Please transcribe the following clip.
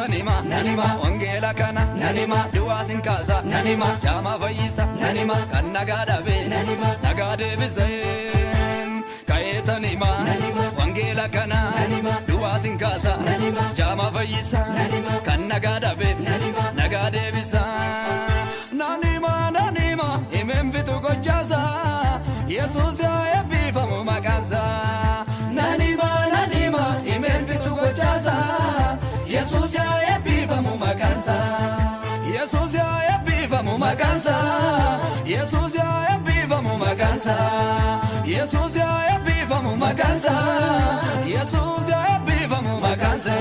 Nanima, nanima, wangela kana, nanima, duasin kaza, nanima, jama fayisa, nanima, kan nagada be, nanima, nagade bizain. Kaeta nima, nanima, wangela kana, nanima, duasin kaza, nanima, jama fayisa, nanima, kan nagada be, nanima, nagade bizain. Nanima, nanima, imem vitu kochaza, Jesus ya ebifamu magaza. Nanima, nanima, imem vitu kochaza. Jesus ya ebifamu makansa. Jesus ya ebifamu makansa. Jesus ya ebifamu makansa. Jesus ya ebifamu makansa. Jesus ya ebifamu makansa.